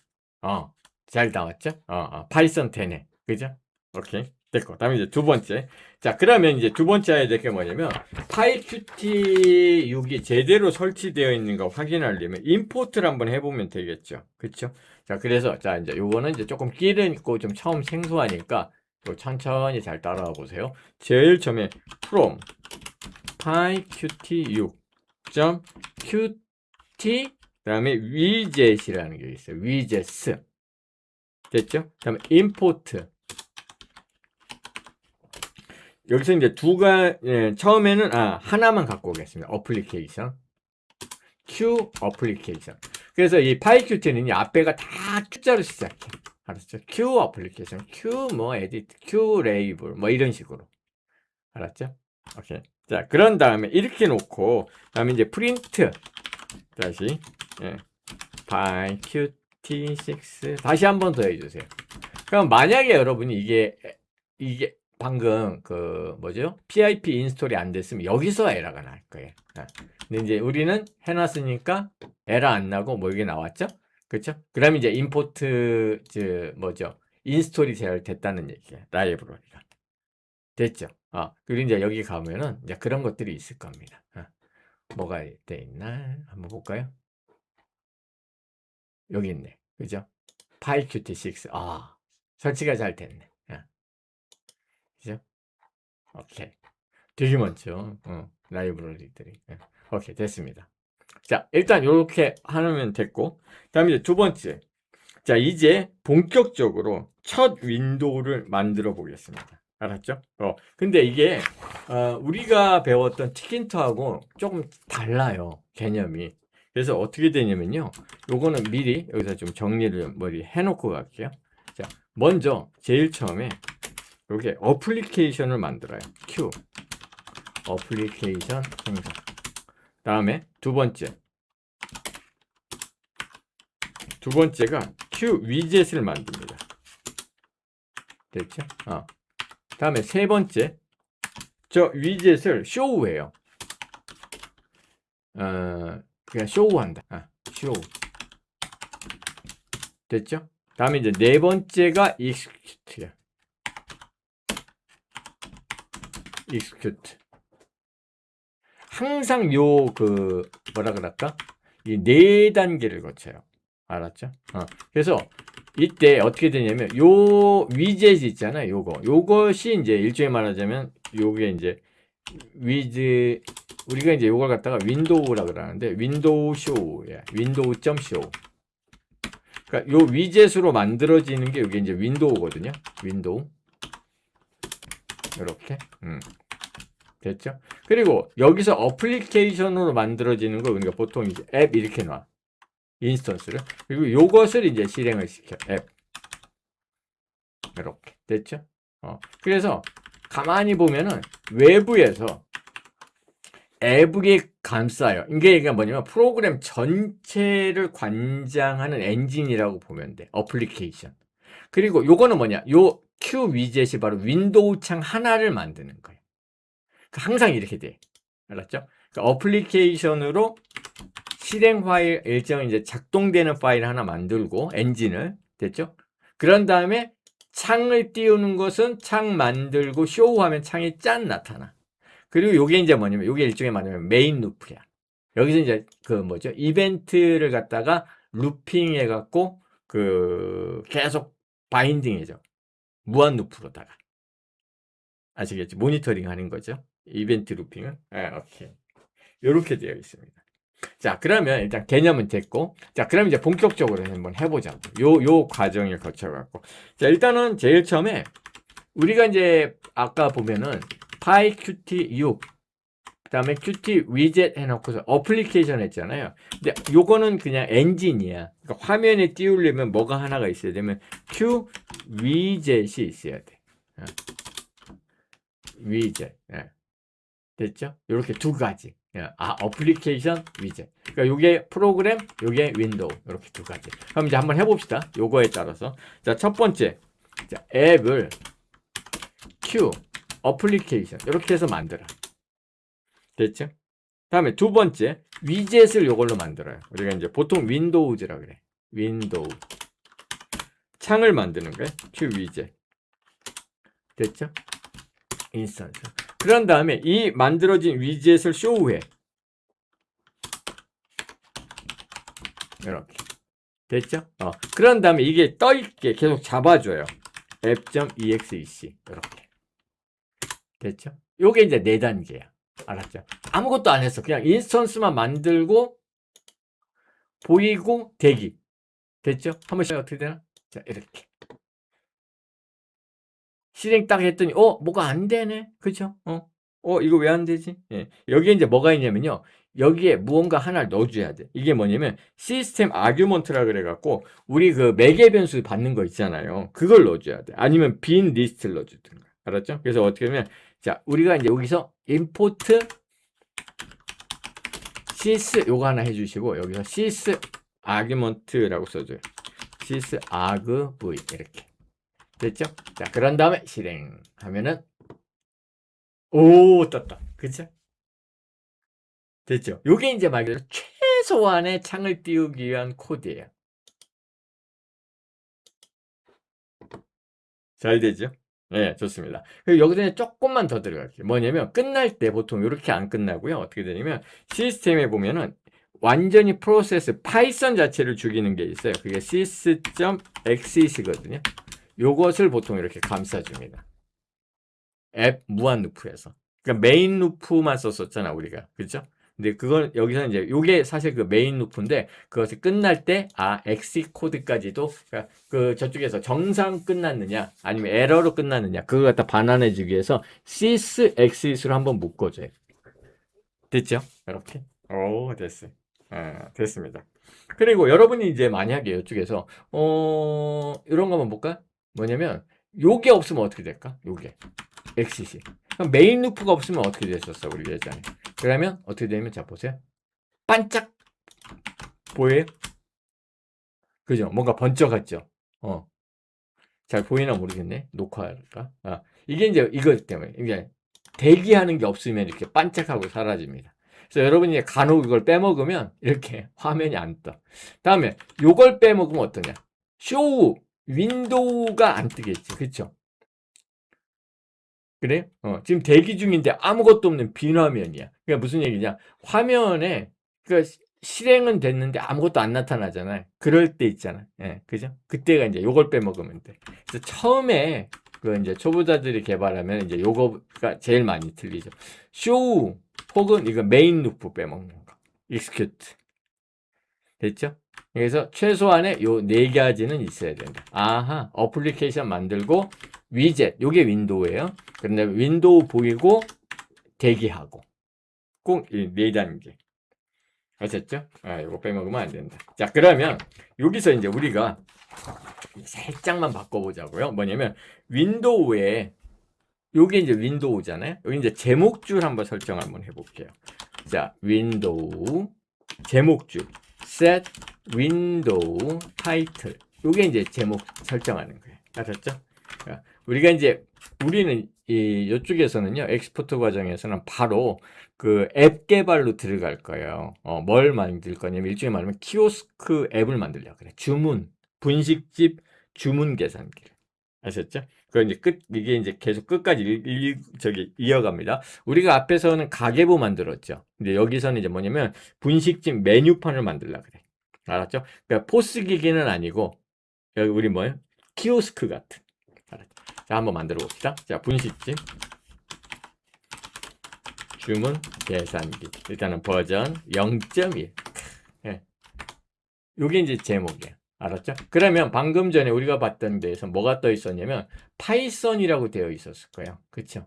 잘 나왔죠? 파이썬 되네. 그죠? 오케이. 됐고. 다음에 이제 두 번째. 자, 그러면 이제 두 번째 해야 될 게 뭐냐면, PyQt6이 제대로 설치되어 있는 거 확인하려면, 임포트를 한번 해보면 되겠죠. 그쵸? 자, 그래서, 자, 이제 요거는 이제 조금 끼는 있고 좀 처음 생소하니까, 천천히 잘 따라와 보세요. 제일 처음에, from pyqt6.qt 그 다음에 위젯이라는 게 있어요. 위젯스. 됐죠? 그 다음에 import. 여기서 이제 처음에는, 하나만 갖고 오겠습니다. 어플리케이션. Q 어플리케이션. 그래서 이 PyQt는 이 앞에가 다 Q자로 시작해. 알았죠? Q 어플리케이션, Q 에디트, Q 레이블, 이런 식으로. 알았죠? 오케이. 자, 그런 다음에 이렇게 놓고, 다음에 이제 프린트. 다시, PyQt6 다시 한 번 더 해주세요. 그럼 만약에 여러분이 이게 방금 뭐죠? pip 인스톨이 안 됐으면 여기서 에러가 날 거예요. 근데 이제 우리는 해놨으니까 에러 안 나고 이게 나왔죠? 그렇죠? 그럼 이제 임포트 뭐죠? 인스톨이 잘 됐다는 얘기예요. 라이브러리가 됐죠? 그리고 이제 여기 가면은 이제 그런 것들이 있을 겁니다. 뭐가 돼 있나 한번 볼까요? 여기 있네. 그죠? PyQt6. 설치가 잘 됐네. 그죠? 오케이. 되게 많죠. 라이브러리들이. 오케이, 됐습니다. 자, 일단 이렇게 하면 됐고, 다음에 이제 두 번째. 자, 이제 본격적으로 첫 윈도우를 만들어 보겠습니다. 알았죠? 근데 이게, 우리가 배웠던 티킨트하고 조금 달라요. 개념이. 그래서 어떻게 되냐면요. 요거는 미리 여기서 좀 정리를 해놓고 갈게요. 자, 먼저, 제일 처음에, 이렇게 어플리케이션을 만들어요. Q. 어플리케이션 생성. 다음에 두 번째가 Q 위젯을 만듭니다. 됐죠? 다음에 세 번째 저 위젯을 쇼우해요. 그냥 쇼우한다. 쇼우. 됐죠? 다음에 이제 네 번째가 execute야. execute. 항상 뭐라 그럴까? 이 네 단계를 거쳐요. 알았죠? 그래서 이때 어떻게 되냐면 요 위젯 있잖아요. 요것이 이제 일종의 말하자면 요게 이제 위즈 우리가 이제 요걸 갖다가 윈도우라 그러는데 윈도우 쇼야. 윈도우 점 쇼. 그러니까 요 위젯으로 만들어지는 게 이게 이제 윈도우거든요. 윈도우. 이렇게. 됐죠? 그리고 여기서 어플리케이션으로 만들어지는 거 우리가 보통 이제 앱 이렇게 놔. 인스턴스를. 그리고 요것을 이제 실행을 시켜. 앱. 이렇게. 됐죠? 그래서 가만히 보면은 외부에서 앱이 감싸요. 이게 뭐냐면 프로그램 전체를 관장하는 엔진이라고 보면 돼. 어플리케이션. 그리고 요거는 뭐냐? 요 Q 위젯이 바로 윈도우 창 하나를 만드는 거예요. 항상 이렇게 돼. 알았죠? 그러니까 어플리케이션으로 실행 파일 일정 이제 작동되는 파일 하나 만들고 엔진을 됐죠? 그런 다음에 창을 띄우는 것은 창 만들고 쇼우하면 창이 짠 나타나. 그리고 요게 이제 뭐냐면 요게 일종의 말하면 메인 루프야. 여기서 이제 그 뭐죠? 이벤트를 갖다가 루핑해 갖고 계속 바인딩해줘. 무한 루프로다가. 아시겠지? 모니터링 하는 거죠. 이벤트 루핑은. 오케이. 요렇게 되어 있습니다. 자, 그러면 일단 개념은 됐고. 자, 그럼 이제 본격적으로 한번 해보자고. 요 과정을 거쳐갖고. 자, 일단은 제일 처음에 우리가 이제 아까 보면은 PyQt6 그다음에 Qt 위젯 해놓고서 어플리케이션 했잖아요. 근데 요거는 그냥 엔진이야. 그러니까 화면에 띄우려면 뭐가 하나가 있어야 되면 Q 위젯이 있어야 돼. 위젯. 됐죠? 이렇게 두 가지. 어플리케이션 위젯. 그러니까 요게 프로그램, 요게 윈도우. 이렇게 두 가지. 그럼 이제 한번 해봅시다. 요거에 따라서. 자, 첫 번째. 자, 앱을 Q 어플리케이션. 이렇게 해서 만들어. 됐죠? 다음에 두 번째. 위젯을 요걸로 만들어요. 우리가 이제 보통 윈도우즈라 그래. 윈도우. 창을 만드는 거예요. Q 위젯. 됐죠? 인스턴스. 그런 다음에 이 만들어진 위젯을 쇼우해. 이렇게. 됐죠? 그런 다음에 이게 떠있게 계속 잡아줘요. app.exec. 이렇게. 됐죠? 요게 이제 4단계야. 알았죠? 아무것도 안 했어. 그냥 인스턴스만 만들고, 보이고, 대기. 됐죠? 한번 시작 어떻게 되나? 자, 이렇게. 실행 딱 했더니, 뭐가 안 되네? 그죠? 이거 왜 안 되지? 예. 여기에 이제 뭐가 있냐면요. 여기에 무언가 하나를 넣어줘야 돼. 이게 뭐냐면, 시스템 아규먼트라 그래갖고, 우리 매개 변수 받는 거 있잖아요. 그걸 넣어줘야 돼. 아니면 빈 리스트를 넣어주든가. 알았죠? 그래서 어떻게 하면, 자, 우리가 이제 여기서 import sys 요거 하나 해주시고, 여기서 sys argument라고 써줘요. sys arg v 이렇게. 됐죠? 자, 그런 다음에 실행하면은 떴다. 그쵸? 됐죠? 요게 이제 말 그대로 최소한의 창을 띄우기 위한 코드예요. 잘 되죠? 네, 좋습니다. 그리고 여기서 조금만 더 들어갈게요. 뭐냐면 끝날 때 보통 이렇게 안 끝나고요. 어떻게 되냐면 시스템에 보면은 완전히 프로세스 파이썬 자체를 죽이는 게 있어요. 그게 sys.exec거든요. 요것을 보통 이렇게 감싸줍니다. 앱 무한 루프에서. 그러니까 메인 루프만 썼었잖아, 우리가. 그죠? 근데 그건 여기서 이제 요게 사실 그 메인 루프인데 그것이 끝날 때 엑시 코드까지도 그러니까 저쪽에서 정상 끝났느냐 아니면 에러로 끝났느냐 그걸 갖다 반환해 주기 위해서 sys exit으로 한번 묶어줘요. 됐죠? 이렇게. 오, 됐어요. 됐습니다. 그리고 여러분이 이제 만약에 이쪽에서 이런 거 한번 볼까? 뭐냐면 요게 없으면 어떻게 될까? 요게 엑시시. 그럼 메인 루프가 없으면 어떻게 됐었어 우리 예전에? 그러면 어떻게 되면 자 보세요. 반짝 보여요? 그죠? 뭔가 번쩍했죠? 잘 보이나 모르겠네. 녹화할까? 이게 이제 이거 때문에 이게 대기하는 게 없으면 이렇게 반짝하고 사라집니다. 그래서 여러분이 간혹 이걸 빼먹으면 이렇게 화면이 안 떠. 다음에 이걸 빼먹으면 어떠냐? 쇼 윈도우가 안 뜨겠지. 그쵸? 그래? 지금 대기 중인데 아무것도 없는 빈 화면이야. 그러니까 무슨 얘기냐? 화면에 그 실행은 됐는데 아무것도 안 나타나잖아요. 그럴 때 있잖아. 예, 그죠? 그때가 이제 요걸 빼먹으면 돼. 그래서 처음에 그 이제 초보자들이 개발하면 이제 요거가 제일 많이 틀리죠. 쇼 혹은 이거 메인 루프 빼먹는 거. execute. 됐죠? 그래서 최소한의 요 네 가지는 있어야 된다. 아하, 어플리케이션 만들고 위젯, 요게 윈도우예요. 그런데 윈도우 보이고 대기하고 꼭 이 네 단계. 아셨죠? 아, 요거 빼먹으면 안 된다. 자, 그러면 여기서 이제 우리가 살짝만 바꿔보자고요. 뭐냐면 윈도우에 요게 이제 윈도우잖아요. 여기 이제 제목줄 한번 설정 한번 해볼게요. 자, 윈도우 제목줄 set window title. 요게 이제 제목 설정하는 거예요. 아셨죠? 우리가 이제 우리는 이쪽에서는요 엑스포트 과정에서는 바로 그 앱 개발로 들어갈 거예요. 뭘 만들 거냐면 일종의 말하면 키오스크 앱을 만들려고 그래. 주문 분식집 주문 계산기를. 아셨죠? 그 이제 이게 이제 계속 끝까지 이어갑니다. 우리가 앞에서는 가계부 만들었죠. 근데 여기서는 이제 뭐냐면 분식집 메뉴판을 만들려고 그래. 알았죠? 그러니까 포스 기기는 아니고 여기 우리 뭐예요? 키오스크 같은. 알았죠? 자, 한번 만들어 봅시다. 자, 분식집 주문 계산기. 일단은 버전 0.1. 예. 요게 이제 제목이에요. 알았죠? 그러면 방금 전에 우리가 봤던 데에서 뭐가 떠 있었냐면 파이썬이라고 되어 있었을 거예요. 그쵸?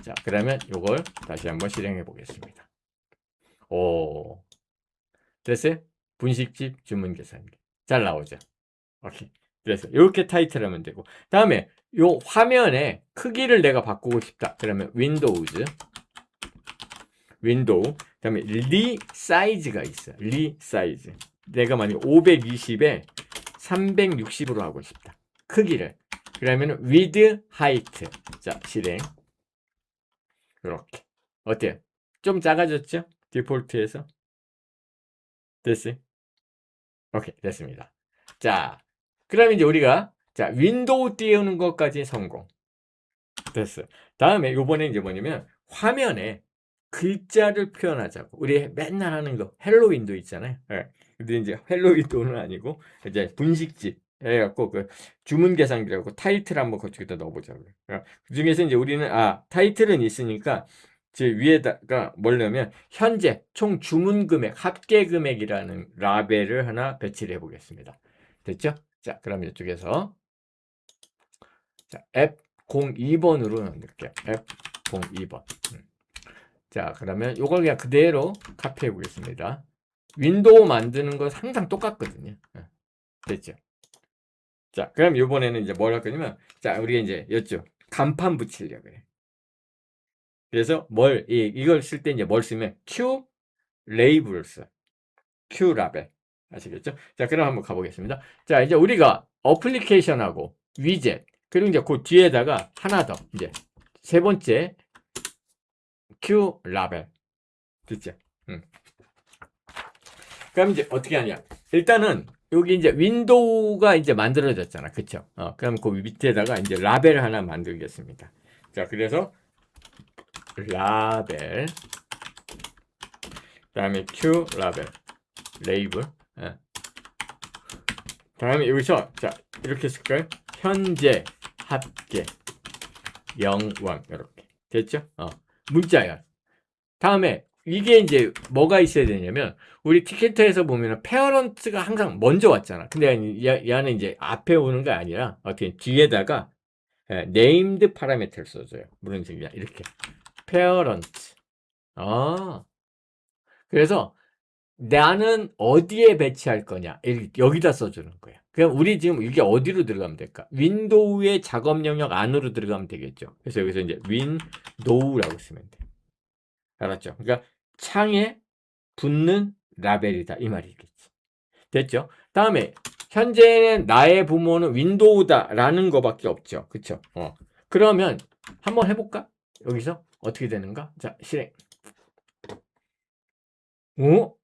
자, 그러면 요걸 다시 한번 실행해 보겠습니다. 오, 됐어요? 분식집 주문 계산기. 잘 나오죠? 오케이. 그래서 이렇게 타이틀하면 되고 다음에 요 화면의 크기를 내가 바꾸고 싶다. 그러면 윈도우 그다음에 리 사이즈가 있어요. 리 사이즈. 내가 만약 520에 360으로 하고 싶다. 크기를. 그러면 with height. 자, 실행. 이렇게. 어때요? 좀 작아졌죠? 디폴트에서. 됐어요? 오케이, 됐습니다. 자, 그러면 이제 우리가 자, 윈도우 띄우는 것까지 성공. 됐어요. 다음에 요번에 이제 뭐냐면 화면에 글자를 표현하자고. 우리 맨날 하는 거 헬로 윈도우 있잖아요. 예. 근데 이제 헬로 윈도우는 아니고 이제 분식집 해갖고 그 주문 계산기라고 타이틀 한번 거기다 넣어보자고요. 그 중에서 이제 우리는 타이틀은 있으니까 제 위에다가 뭘 넣으면 현재 총 주문 금액 합계 금액이라는 라벨을 하나 배치를 해보겠습니다. 됐죠? 자, 그럼 이쪽에서 자, 앱 02번으로 넣을게요. 앱 02번. 자, 그러면 이걸 그냥 그대로 카피해 보겠습니다. 윈도우 만드는 거 항상 똑같거든요. 됐죠? 자, 그럼 이번에는 이제 뭘 할 거냐면, 자, 우리가 이제 였죠. 간판 붙이려고 해. 그래서 이걸 쓸 때 이제 뭘 쓰면 Q 레이블을 써. Q 라벨. 아시겠죠? 자, 그럼 한번 가보겠습니다. 자, 이제 우리가 어플리케이션하고 위젯, 그리고 이제 그 뒤에다가 하나 더, 이제 세 번째 Q 라벨. 됐죠? 그럼 이제 어떻게 하냐? 일단은 여기 이제 윈도우가 이제 만들어졌잖아. 그쵸? 그럼 그 밑에다가 이제 라벨 하나 만들겠습니다. 자, 그래서 라벨, 다음에 Q 라벨, 레이블. 다음에 여기서 자, 이렇게 쓸까요? 현재 합계 0원 이렇게 됐죠? 문자야. 다음에 이게 이제 뭐가 있어야 되냐면 우리 티켓터에서 보면은 페어런트가 항상 먼저 왔잖아. 근데 얘는 이제 앞에 오는 게 아니라 어떻게 뒤에다가 named 파라미터를 써줘요. 무슨 식이냐 이렇게 페어런트. 그래서 나는 어디에 배치할 거냐 여기다 써주는 거야. 그럼 우리 지금 이게 어디로 들어가면 될까? 윈도우의 작업 영역 안으로 들어가면 되겠죠. 그래서 여기서 이제 윈도우라고 쓰면 돼. 알았죠? 그러니까 창에 붙는 라벨이다 이 말이겠지. 됐죠? 다음에 현재는 나의 부모는 윈도우다라는 거밖에 없죠. 그쵸? 그러면 한번 해볼까? 여기서 어떻게 되는가? 자, 실행. 오?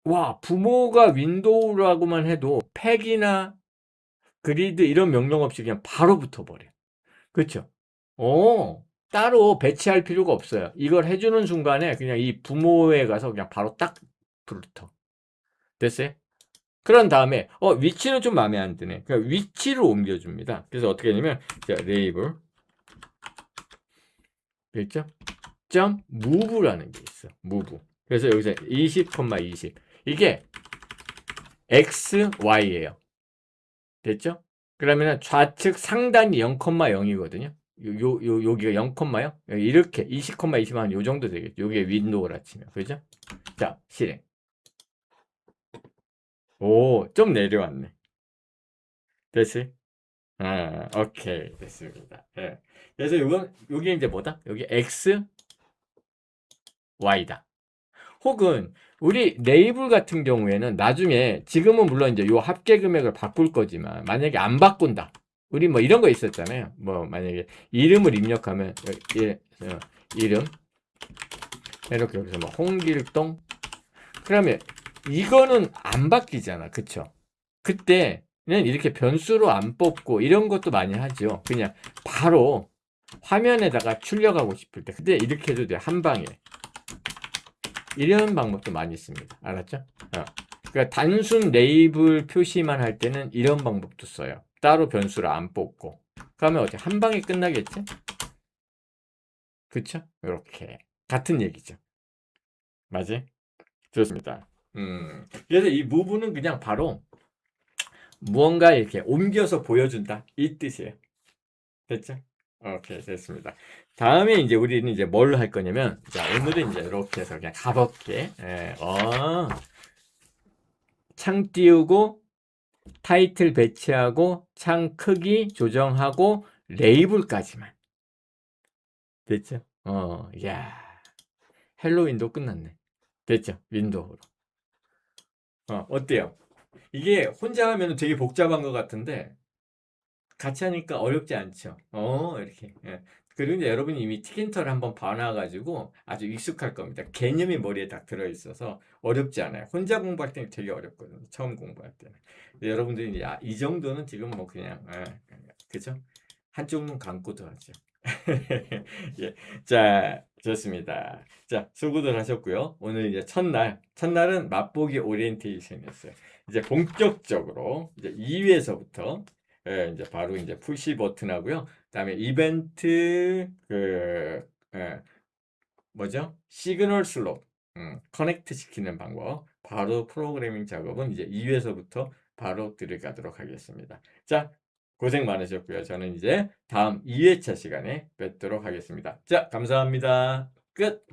와, 부모가 윈도우라고만 해도 팩이나 그리드 이런 명령 없이 그냥 바로 붙어버려. 그렇죠? 따로 배치할 필요가 없어요. 이걸 해주는 순간에 그냥 이 부모에 가서 그냥 바로 딱 붙어. 됐어요? 그런 다음에 위치는 좀 마음에 안 드네. 그러니까 위치를 옮겨줍니다. 그래서 어떻게 하냐면 자, 레이블 됐죠? 점 move라는 게 있어. move. 그래서 여기서 20, 20 이게 x, y예요. 됐죠? 그러면 좌측 상단이 0,0이거든요. 여기가 0,0요? 이렇게 20, 20 하면 요 정도 되겠죠. 요게 윈도우라 치면. 그죠? 자, 실행. 오, 좀 내려왔네. 됐어요? 오케이. 됐습니다. 예. 그래서 요게 이제 뭐다? 여기 X, Y다. 혹은 우리 네이블 같은 경우에는 나중에 지금은 물론 이제 요 합계 금액을 바꿀 거지만 만약에 안 바꾼다. 우리 뭐 이런 거 있었잖아요. 뭐 만약에 이름을 입력하면 이름 이렇게 여기서 뭐 홍길동 그러면 이거는 안 바뀌잖아. 그쵸? 그때는 이렇게 변수로 안 뽑고 이런 것도 많이 하죠. 그냥 바로 화면에다가 출력하고 싶을 때 그때 이렇게 해도 돼. 한 방에. 이런 방법도 많이 있습니다. 알았죠? 그러니까 단순 레이블 표시만 할 때는 이런 방법도 써요. 따로 변수를 안 뽑고. 그러면 어떻게 한 방에 끝나겠지? 그쵸? 이렇게 같은 얘기죠. 맞지? 좋습니다. 그래서 이 무브는 그냥 바로 무언가 이렇게 옮겨서 보여준다 이 뜻이에요. 됐죠? 오케이 됐습니다. 다음에 이제 우리는 이제 뭘 할 거냐면 자 오늘은 이제 이렇게 해서 그냥 가볍게 창 띄우고 타이틀 배치하고 창 크기 조정하고 레이블까지만 됐죠? 야 헬로 윈도우 끝났네. 됐죠? 윈도우로. 어때요? 이게 혼자 하면 되게 복잡한 것 같은데 같이 하니까 어렵지 않죠. 이렇게. 예. 그리고 이제 여러분이 이미 티킨터를 한번 봐놔가지고 아주 익숙할 겁니다. 개념이 머리에 딱 들어있어서 어렵지 않아요. 혼자 공부할 때는 되게 어렵거든요. 처음 공부할 때는. 근데 여러분들이 이제 이 정도는 지금 뭐 그냥, 그죠? 한쪽 눈 감고도 하죠. 예. 자, 좋습니다. 자, 수고들 하셨고요. 오늘 이제 첫날은 맛보기 오리엔테이션이었어요. 이제 본격적으로 이제 2회에서부터 이제 바로 이제 푸시 버튼 하고요. 그다음에 이벤트 뭐죠? 시그널 슬롯 커넥트 시키는 방법. 바로 프로그래밍 작업은 이제 2회에서부터 바로 들어가도록 하겠습니다. 자, 고생 많으셨고요. 저는 이제 다음 2회차 시간에 뵙도록 하겠습니다. 자, 감사합니다. 끝.